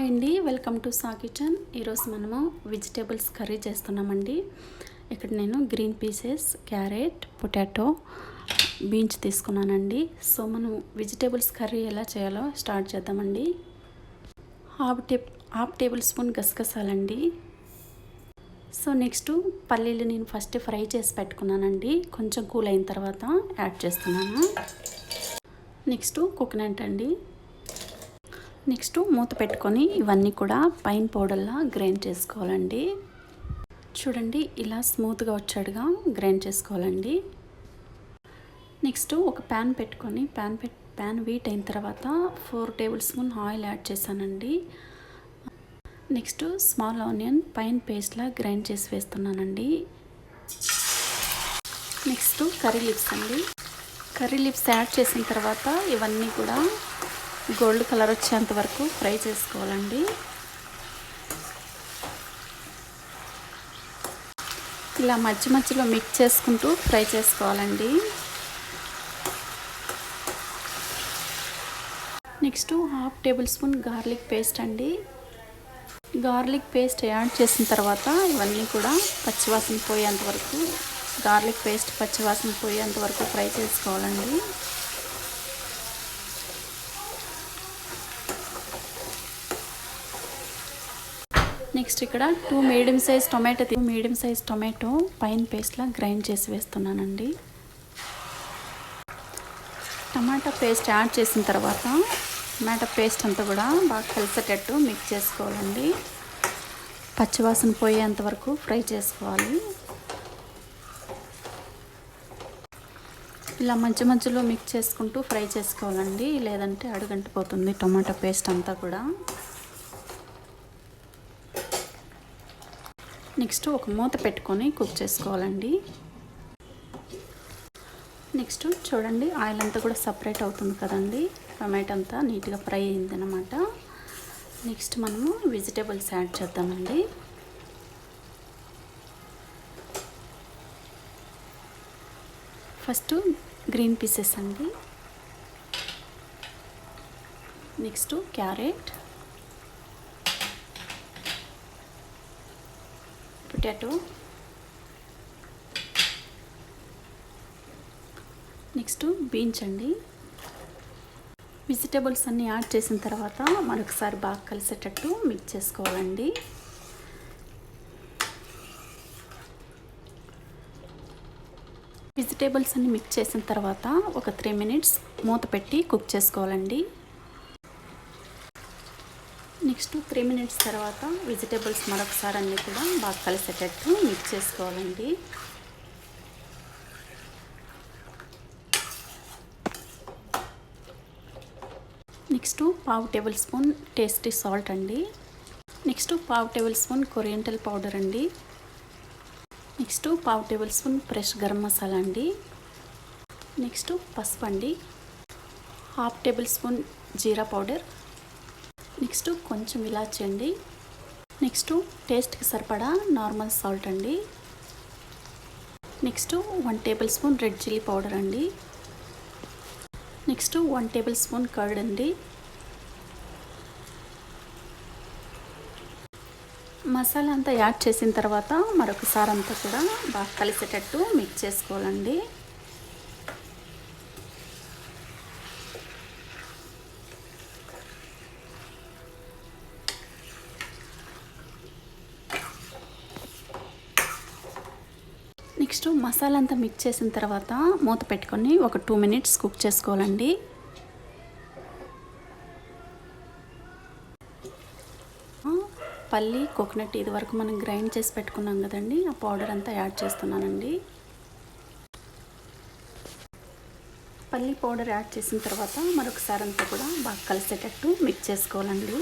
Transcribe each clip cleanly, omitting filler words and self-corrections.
అండి, welcome to saw kitchen. ఈరోజు మనము వెజిటేబుల్స్ కర్రీ చేస్తున్నామండి. ఇక్కడ నేను green peas, carrot, potato, beans తీసుకున్నానండి. సో మనం వెజిటేబుల్స్ కర్రీ ఎలా చేయాలో స్టార్ట్ చేద్దామండి. హాఫ్ టేబుల్ స్పూన్ గసగసాలండి. సో నెక్స్ట్ పల్లీలు నేను ఫస్ట్ ఫ్రై చేసి పెట్టుకున్నానండి. కొంచెం కూల్ అయిన తర్వాత యాడ్ చేస్తున్నాను. నెక్స్ట్ కోకోనట్ అండి. నెక్స్ట్ మూత పెట్టుకొని ఇవన్నీ కూడా పైన పౌడర్లా గ్రైండ్ చేసుకోవాలండి. చూడండి, ఇలా స్మూత్గా వచ్చాడుగా గ్రైండ్ చేసుకోవాలండి. నెక్స్ట్ ఒక ప్యాన్ పెట్టుకొని ప్యాన్ హీట్ అయిన తర్వాత 4 టేబుల్ స్పూన్ ఆయిల్ యాడ్ చేశానండి. నెక్స్ట్ స్మాల్ ఆనియన్ పైన పేస్ట్లా గ్రైండ్ చేసి వేస్తున్నానండి. నెక్స్ట్ కర్రీ లీవ్స్ అండి. కర్రీ లీవ్స్ యాడ్ చేసిన తర్వాత ఇవన్నీ కూడా గోల్డ్ కలర్ వచ్చేంత వరకు ఫ్రై చేసుకోవాలండి. ఇలా మధ్యలో మిక్స్ చేసుకుంటూ ఫ్రై చేసుకోవాలండి. Next half tablespoon garlic paste అండి. గార్లిక్ పేస్ట్ యాడ్ చేసిన తర్వాత ఇవన్నీ కూడా పచ్చివాసన పోయేంత వరకు గార్లిక్ పేస్ట్ పచ్చివాసన పోయేంత వరకు ఫ్రై చేసుకోవాలండి. నెక్స్ట్ ఇక్కడ 2 మీడియం సైజ్ టొమాటో పైన పేస్ట్లా గ్రైండ్ చేసి వేస్తున్నానండి. టమాటా పేస్ట్ యాడ్ చేసిన తర్వాత టమాటా పేస్ట్ అంతా కూడా బాగా కలిసేటట్టు మిక్స్ చేసుకోవాలండి. పచ్చివాసన పోయేంత వరకు ఫ్రై చేసుకోవాలి. ఇలా మధ్యలో మిక్స్ చేసుకుంటూ ఫ్రై చేసుకోవాలండి, లేదంటే అడుగంటిపోతుంది టమాటా పేస్ట్ అంతా కూడా. నెక్స్ట్ ఒక మూత పెట్టుకొని కుక్ చేసుకోవాలండి. నెక్స్ట్ చూడండి, ఆయిల్ అంతా కూడా సపరేట్ అవుతుంది కదండి. టమాటో అంతా నీట్గా ఫ్రై అయిందనమాట. నెక్స్ట్ మనము వెజిటేబుల్స్ యాడ్ చేద్దామండి. ఫస్ట్ గ్రీన్ పీసెస్ అండి. Next carrot, potato, next beans అండి. వెజిటేబుల్స్ అన్నీ యాడ్ చేసిన తర్వాత మరొకసారి బాగా కలిసేటట్టు మిక్స్ చేసుకోవాలండి. వెజిటేబుల్స్ అన్నీ మిక్స్ చేసిన తర్వాత ఒక 3 మినిట్స్ మూత పెట్టి కుక్ చేసుకోవాలండి. నెక్స్ట్ 3 మినిట్స్ తర్వాత వెజిటేబుల్స్ మరొకసారి అన్నీ కూడా బాగా కలిసేటట్టు మిక్స్ చేసుకోవాలండి. Next 1/2 tablespoon tasty salt అండి. Next 1/2 tablespoon coriander powder అండి. Next 1/2 tablespoon fresh garam masala అండి. నెక్స్ట్ పసుపు అండి. 1/2 టేబుల్ స్పూన్ జీరా పౌడర్. నెక్స్ట్ కొంచెం ఇలాచి అండి. నెక్స్ట్ టేస్ట్కి సరిపడా నార్మల్ సాల్ట్ అండి. Next 1 tablespoon red chilli powder అండి. నెక్స్ట్ 1 టేబుల్ స్పూన్ కర్డ్ అండి. మసాలా అంతా యాడ్ చేసిన తర్వాత మరొకసారి అంతా కూడా బాగా కలిసేటట్టు మిక్స్ చేసుకోవాలండి. నెక్స్ట్ మసాలా అంతా మిక్స్ చేసిన తర్వాత మూత పెట్టుకొని ఒక 2 మినిట్స్ కుక్ చేసుకోవాలండి. పల్లి, కోకోనట్ ఇది వరకు మనం గ్రైండ్ చేసి పెట్టుకున్నాం కదండి, ఆ పౌడర్ అంతా యాడ్ చేస్తున్నానండి. పల్లి పౌడర్ యాడ్ చేసిన తర్వాత మరొకసారి అంతా కూడా బాగా కలిసేటట్టు మిక్స్ చేసుకోవాలండి.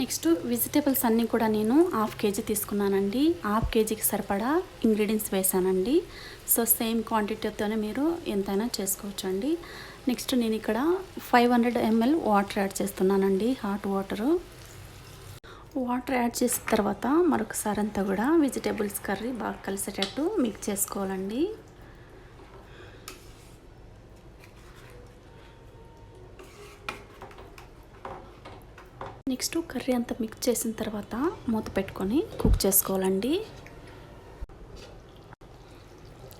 నెక్స్ట్ వెజిటేబుల్స్ అన్నీ కూడా నేను 1/2 కేజీ తీసుకున్నానండి. 1/2 కేజీకి సరిపడా ఇంగ్రీడియంట్స్ వేసానండి. సో సేమ్ క్వాంటిటీతోనే మీరు ఎంతైనా చేసుకోవచ్చు అండి. నెక్స్ట్ నేను ఇక్కడ 500 ml వాటర్ యాడ్ చేస్తున్నానండి, హాట్ వాటర్ యాడ్ చేసిన తర్వాత మరొకసారి అంతా కూడా వెజిటేబుల్స్ కర్రీ బాగా కలిసేటట్టు మిక్స్ చేసుకోవాలండి. నెక్స్ట్ కర్రీ అంతా మిక్స్ చేసిన తర్వాత మూత పెట్టుకొని కుక్ చేసుకోవాలండి.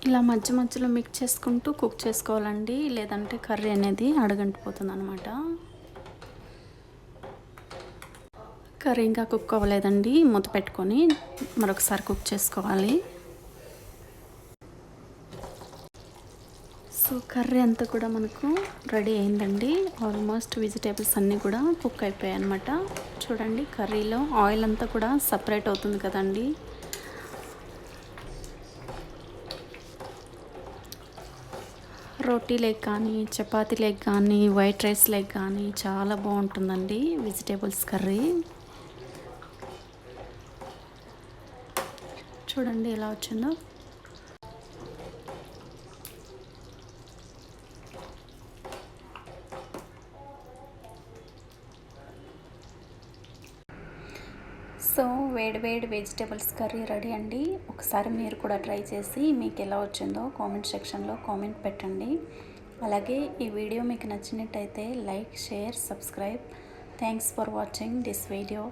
ఇలా మధ్య మధ్యలో మిక్స్ చేసుకుంటూ కుక్ చేసుకోవాలండి, లేదంటే కర్రీ అనేది అడుగంటిపోతుంది అనమాట. కర్రీ ఇంకా కుక్ అవ్వలేదండి, మూత పెట్టుకొని మరొకసారి కుక్ చేసుకోవాలి. సో కర్రీ అంతా కూడా మనకు రెడీ అయిందండి. ఆల్మోస్ట్ వెజిటేబుల్స్ అన్నీ కూడా కుక్ అయిపోయాయి అనమాట. చూడండి కర్రీలో ఆయిల్ అంతా కూడా సపరేట్ అవుతుంది కదండి. రోటీ లెగ్ కానీ, చపాతీ లెగ్ కానీ, వైట్ రైస్ లెగ్ కానీ చాలా బాగుంటుందండి వెజిటేబుల్స్ కర్రీ. చూడండి ఎలా వచ్చిందో. సో వేడి వెజిటేబుల్స్ కర్రీ రెడీ అండి. ఒకసారి మీరు కూడా ట్రై చేసి మీకు ఎలా వచ్చిందో కామెంట్ సెక్షన్లో కామెంట్ పెట్టండి. అలాగే ఈ వీడియో మీకు నచ్చినట్టయితే like, share, subscribe. Thanks for watching this video.